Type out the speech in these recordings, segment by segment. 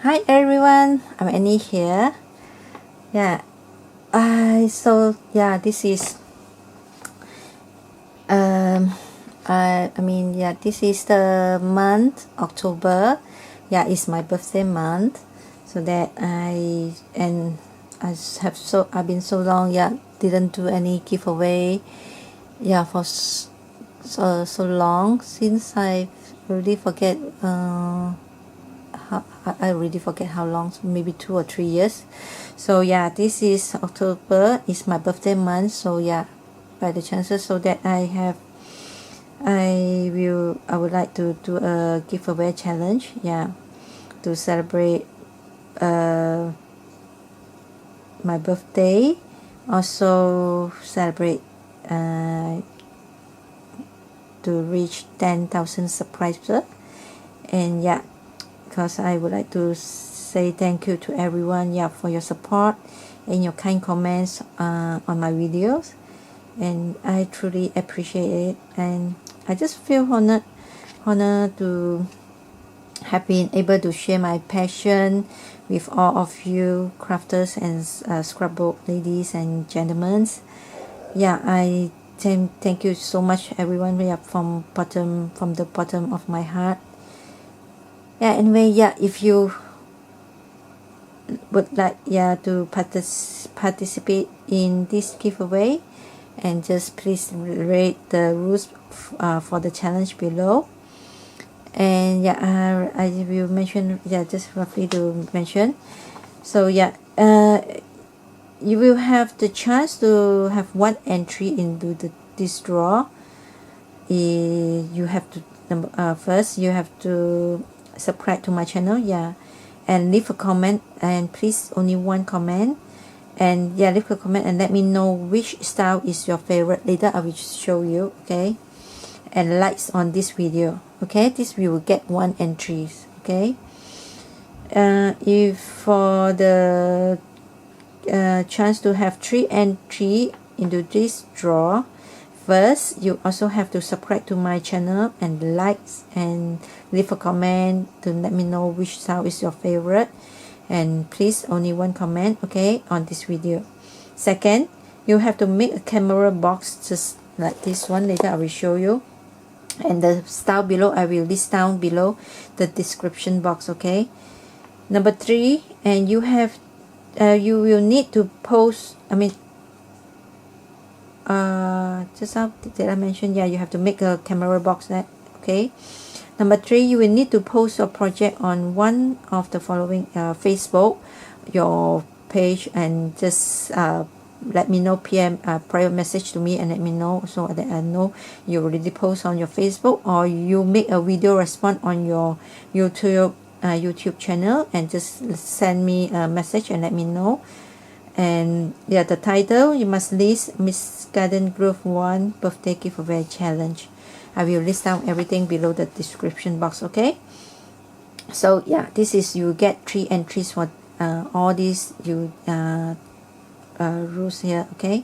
Hi everyone, I'm Annie here. Yeah, this is this is the month October. Yeah, it's my birthday month. So that I've been so long. Yeah, didn't do any giveaway. Yeah, for so long since I really forget. I already forget how long, maybe 2 or 3 years. So yeah, this is October, is my birthday month. So yeah, by the chances, so that I would like to do a giveaway challenge. Yeah, to celebrate my birthday, also celebrate to reach 10,000 subscribers. And yeah, because I would like to say thank you to everyone, yeah, for your support and your kind comments on my videos, and I truly appreciate it. And I just feel honored to have been able to share my passion with all of you crafters and scrapbook ladies and gentlemen. Yeah, I thank you so much everyone, yeah, from the bottom of my heart. Yeah, anyway, yeah, if you would like, yeah, to participate in this giveaway, and just please read the rules for the challenge below. And yeah, I will mention, yeah, just roughly to mention. So yeah, you will have the chance to have one entry into this draw. You have to first you have to subscribe to my channel, yeah, and leave a comment, and please only one comment. And yeah, leave a comment and let me know which style is your favorite. Later I will show you, okay, and likes on this video, okay. This we will get one entries, okay. If for the chance to have 3 entry into this draw, first you also have to subscribe to my channel and likes and leave a comment to let me know which style is your favorite. And please only one comment, okay, on this video. Second, you have to make a camera box just like this one. Later I will show you, and the style below I will list down below the description box, okay. Number 3, and you will need to post, just how did I mention, yeah, you have to make a camera box, that, okay. Number 3, you will need to post your project on one of the following Facebook, your page, and just let me know, PM private message to me and let me know, so that I know you already post on your Facebook, or you make a video response on your YouTube channel, and just send me a message and let me know. And yeah, the title you must list MsGarDenGRove1 Birthday Giveaway Challenge. I will list down everything below the description box, okay. So yeah, this is, you get 3 entries for all these rules here, okay.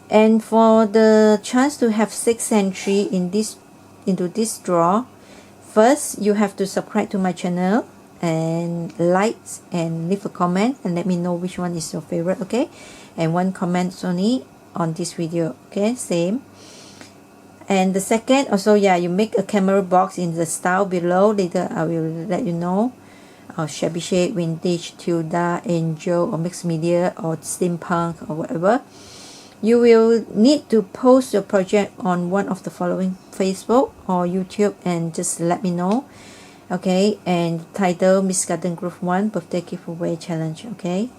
And for the chance to have 6 entry into this draw, first you have to subscribe to my channel and likes and leave a comment and let me know which one is your favorite, okay. And one comment only on this video, okay, same. And the second, also, yeah, you make a camera box in the style below. Later I will let you know, shabby chic, vintage, tilda, angel, or mixed media, or steampunk, or whatever. You will need to post your project on one of the following, Facebook or YouTube, and just let me know, okay. And title MsGarDenGRove1 Birthday Giveaway Challenge, okay.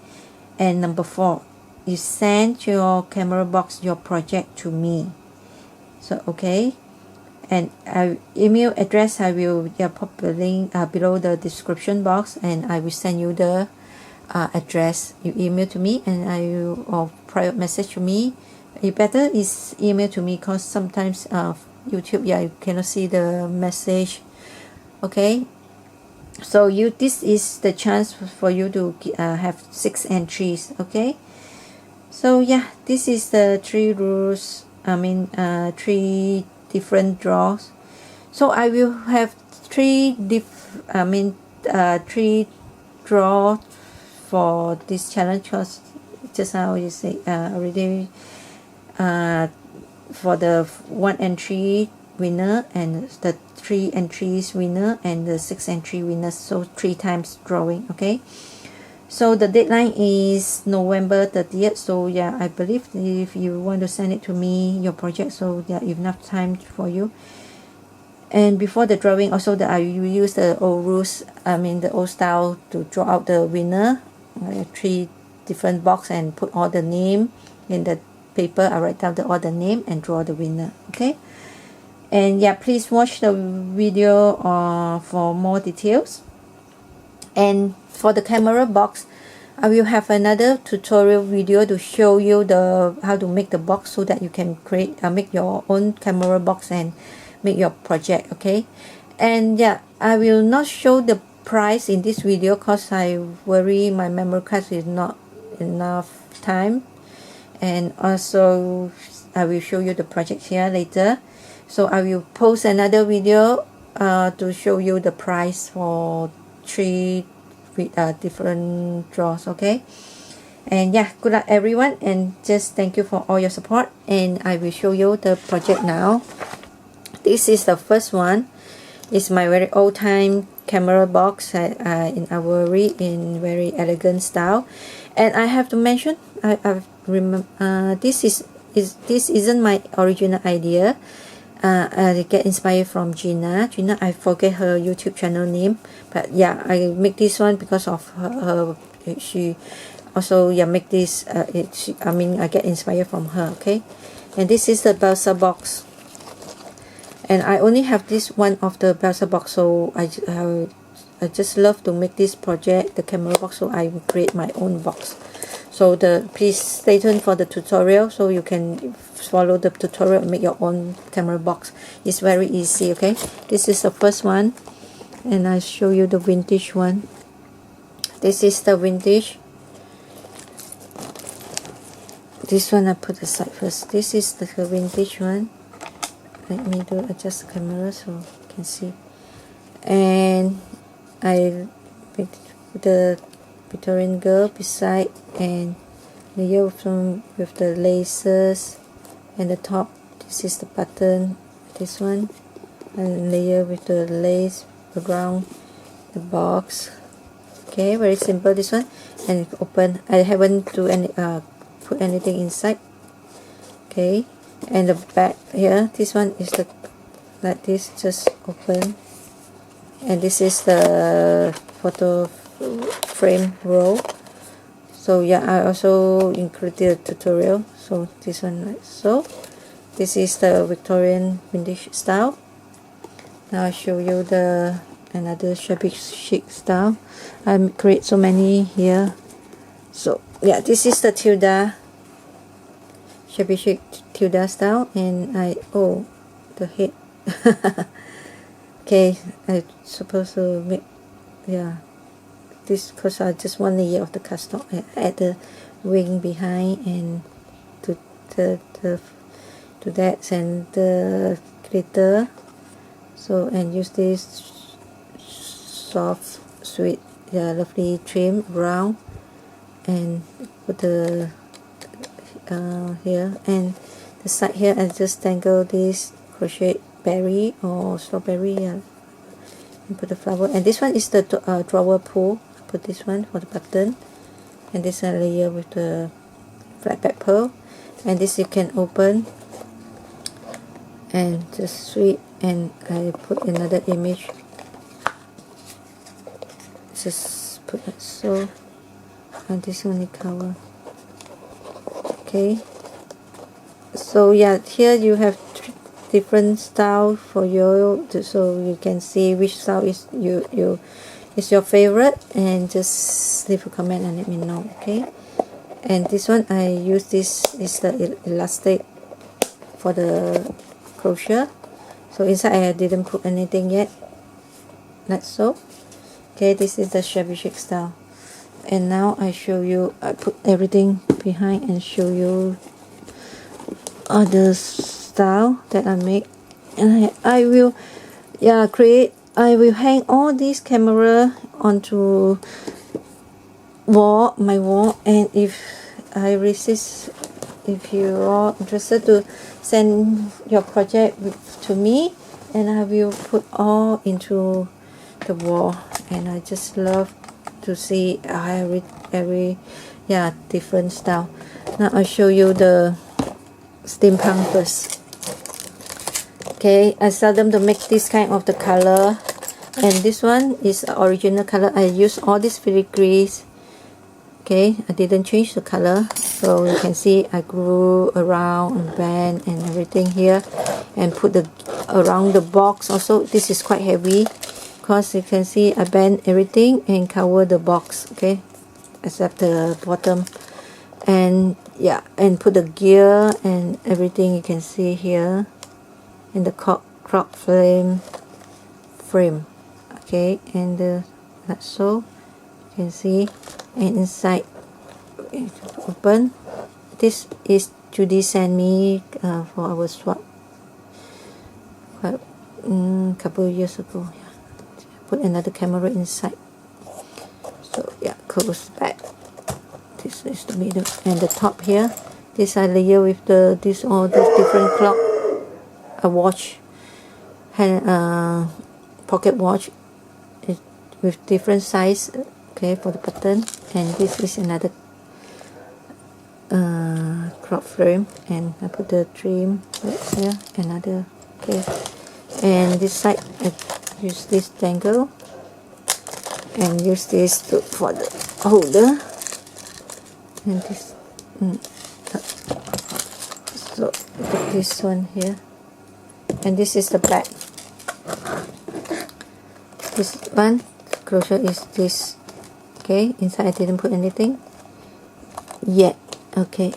And number 4, you send your camera box, your project, to me. So okay, and email address I will, yeah, pop the link below the description box, and I will send you the address. You email to me, and I will, or private message to me. You better is email to me, because sometimes YouTube, yeah, you cannot see the message, okay. So this is the chance for you to have 6 entries, okay. So yeah, this is the 3 rules, 3 different draws. So I will have 3 draw for this challenge because just now you say already for the 1 entry winner and the 3 entries winner and the 6 entry winners, so 3 times drawing. Okay, so the deadline is November 30th. So yeah, I believe if you want to send it to me, your project, so yeah, enough time for you. And before the drawing also, that I will use the old rules, the old style, to draw out the winner. 3 different box and put all the name in the paper. I write down all the name and draw the winner. Okay, and yeah, please watch the video for more details. And for the camera box, I will have another tutorial video to show you how to make the box, so that you can make your own camera box and make your project. Okay, and yeah, I will not show the price in this video because I worry my memory card is not enough time, and also I will show you the project here later. So I will post another video to show you the price for 3 different draws. Okay, and yeah, good luck everyone, and just thank you for all your support, and I will show you the project now. This is the first one. It's my very old time camera box in ivory in very elegant style. And I have to mention, I remember this isn't my original idea. I get inspired from Gina. I forget her YouTube channel name, but yeah, I make this one because of her she also make this. I get inspired from her. Okay, and this is the Balsa box. And I only have this one of the Balsa box, so I just love to make this project, the camera box, so I will create my own box. So please stay tuned for the tutorial, so you can follow the tutorial and make your own camera box. It's very easy. Okay, this is the first one, and I show you the vintage one. This is the vintage. This one I put aside first. This is the vintage one. Let me adjust the camera so you can see. And I put the Victorian girl beside, and layer with the laces and the top. This is the button, this one, and layer with the lace around the box. Okay, very simple this one, and open. I haven't put anything inside. Okay. And the back here, this one is like this, just open, and this is the photo frame roll. So yeah, I also included a tutorial. So this one like so. This is the Victorian vintage style. Now I show you another shabby chic style. I create so many here. So yeah, this is the tilda, shabby chic tilda style, and the head. Okay, I supposed to make this because I just one layer of the cardstock. I add the wing behind and to that, and the glitter. So, and use this soft, sweet, lovely trim around, and put the here, and the side here I just tangle this crochet berry or strawberry, and put the flower. And this one is the drawer pull. Put this one for the button, and this layer with the flat back pearl, and this you can open and just sweep. And I put another image, just put it so, and this only cover. Okay, so yeah, here you have different style for you, so you can see which style is your favorite, and just leave a comment and let me know. Okay, and this one I use, this is the elastic for the crochet. So inside I didn't put anything yet, like so. Okay, this is the shabby chic style. And now I show you, I put everything behind and show you other style that I make. And I will hang all these camera onto wall, my wall. And if I resist, if you are interested to send your project to me, and I will put all into the wall. And I just love to see every yeah, different style. Now I'll show you the steampunk first. Okay, I seldom to make this kind of the color, and this one is original color. I use all this filigree. Okay, I didn't change the color, so you can see I grew around and bend and everything here, and put the around the box also. This is quite heavy because you can see I bend everything and cover the box, okay, except the bottom. And yeah, and put the gear and everything you can see here in the clock frame, okay, and that's so you can see. And inside open, this is Judy sent me for our swap couple of years ago. Yeah. Put another camera inside, so yeah, close back. This is the middle and the top here. This I layer with the all these different clock, a watch, hand pocket watch with different size, okay, for the button. And this is another clock frame, and I put the trim right here, another, okay. And this side I use this dangle and use this for the holder. And this so put this one here, and this is the back. This one closure is this, okay. Inside I didn't put anything yet, okay.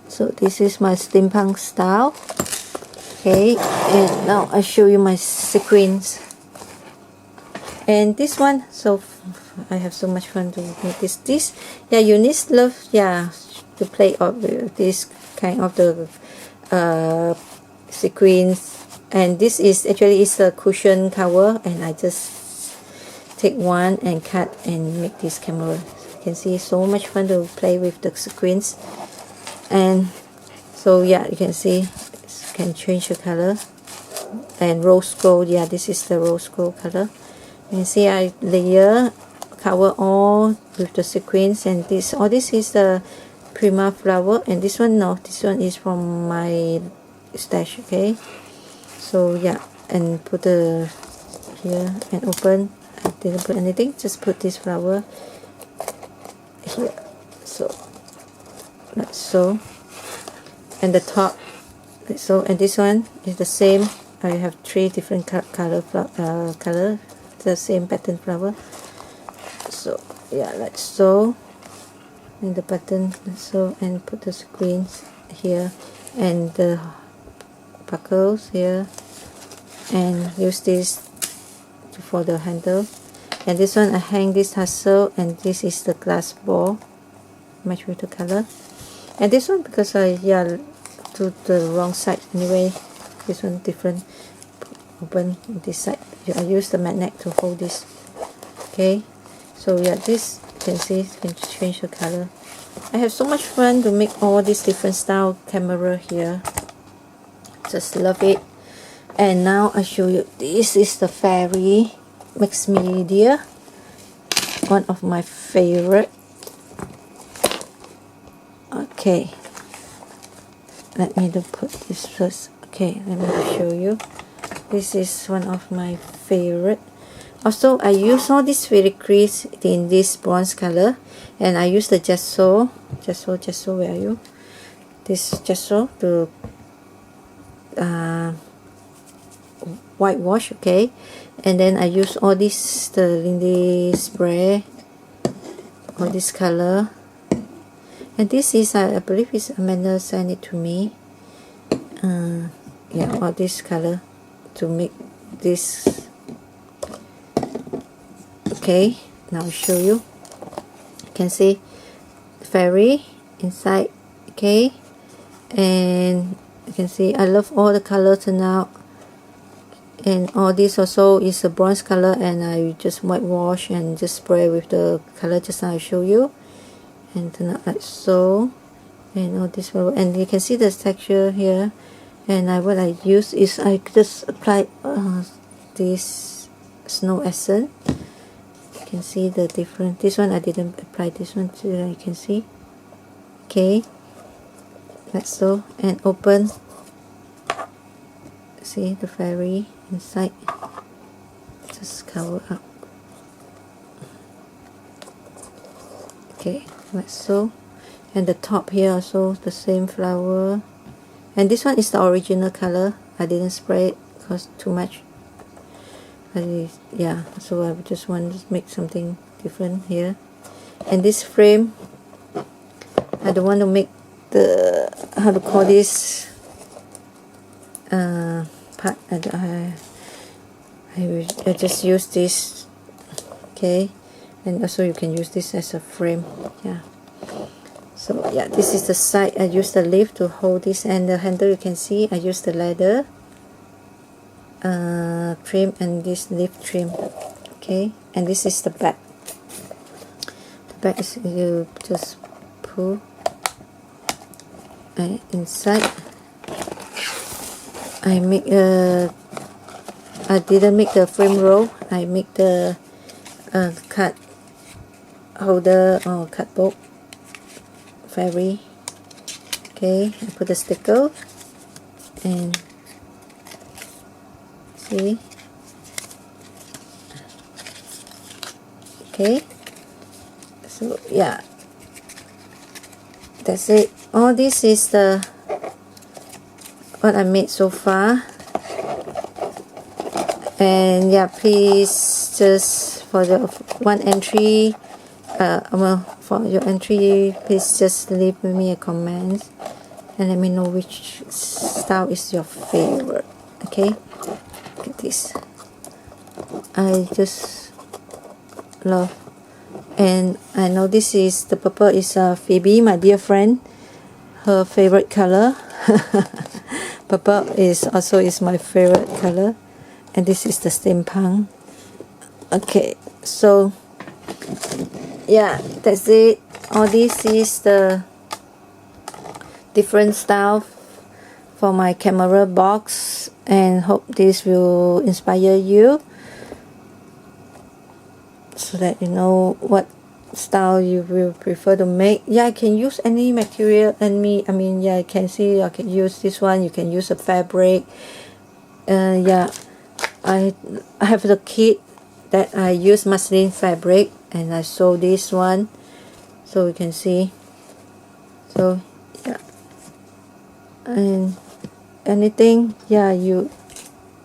So this is my steampunk style, okay. And now I show you my sequins. And this one, so I have so much fun to make this yeah, you need love, yeah, to play of this kind of the sequins. And this is actually is a cushion cover, and I just take one and cut and make this camera. You can see so much fun to play with the sequins. And so yeah, you can see you can change the color. And rose gold, yeah, this is the rose gold color. You can see I layer, cover all with the sequins. And this, all this is the prima flower, and this one, no, this one is from my stash, okay. So yeah, and put the here and open. I didn't put anything, just put this flower here. So like so, and the top like so. And this one is the same. I have 3 different color, the same pattern flower. So yeah, like so, and the button like so, and put the screens here and the buckles here, and use this for the handle. And this one I hang this tassel, and this is the glass ball, match with the color. And this one, because I to the wrong side anyway, this one different, open this side. I use the magnet to hold this, okay. So yeah, this you can see you can change the color. I have so much fun to make all these different style camera here, just love it. And now I show you, this is the fairy mixed media, one of my favorite. Okay, let me put this first. Okay, let me show you. This is one of my favorite. Also, I use all these filigree in this bronze color, and I use the gesso, where are you? This gesso to whitewash, okay. And then I use all this the Lindy spray, all this color. And this is I believe is Amanda sent it to me. Yeah, all this color to make this. Okay, now I'll show you. You can see fairy inside, okay. And you can see I love all the colors turn out. and all this also is a bronze color, and I just whitewash and just spray with the color just now I show you, and turn out like so. And all this flower, and you can see the texture here. And what I use is I just apply this snow essence. You can see the difference. This one I didn't apply this one, so you can see. Okay, like so, and open. See the fairy inside. Just cover up. Okay, like so. And the top here also the same flower, and this one is the original color. I didn't spray it because too much. Yeah, so I just want to make something different here. And this frame, I don't want to make the, how to call this, part. I just use this. Okay, and also you can use this as a frame. Yeah. So yeah, this is the side. I use the leaf to hold this, and the handle you can see I use the leather trim and this leaf trim. Okay, and this is the back. The back is you just pull inside. I didn't make the frame roll. I make the card holder or cardboard fairy. Okay, I put the sticker and see. Okay, so yeah, that's it. All this is the what I made so far. And yeah, please just for the one entry, well, for your entry, please just leave me a comment and let me know which style is your favorite. Okay, look at this. I just love, and I know this is the purple is Phoebe, my dear friend, her favorite color. Purple is also my favorite color. And this is the Steampunk. Okay, so yeah, that's it. All this is the different style for my camera box, and hope this will inspire you so that you know what style you will prefer to make. Yeah, I can use any material, and I mean, yeah, you can see I can use this one. You can use a fabric. Yeah, I have the kit that I use muslin fabric, and I sew this one, so you can see. So yeah, and anything, yeah, you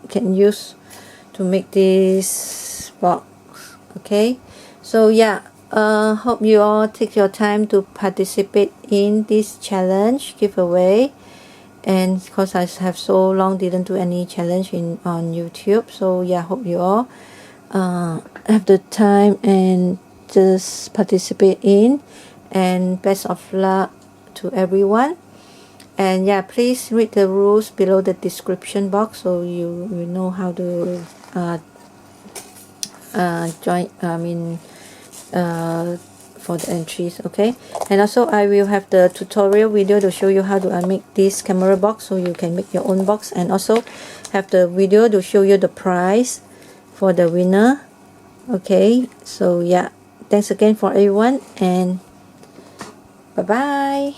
can use to make this box. Okay, so yeah, hope you all take your time to participate in this challenge giveaway. And because I have so long didn't do any challenge on YouTube, so yeah, hope you all have the time and just participate in, and best of luck to everyone. And yeah, please read the rules below the description box so you know how to join, for the entries. Okay, and also I will have the tutorial video to show you how to make this camera box so you can make your own box, and also have the video to show you the prize for the winner. Okay, so yeah, thanks again for everyone, and bye bye.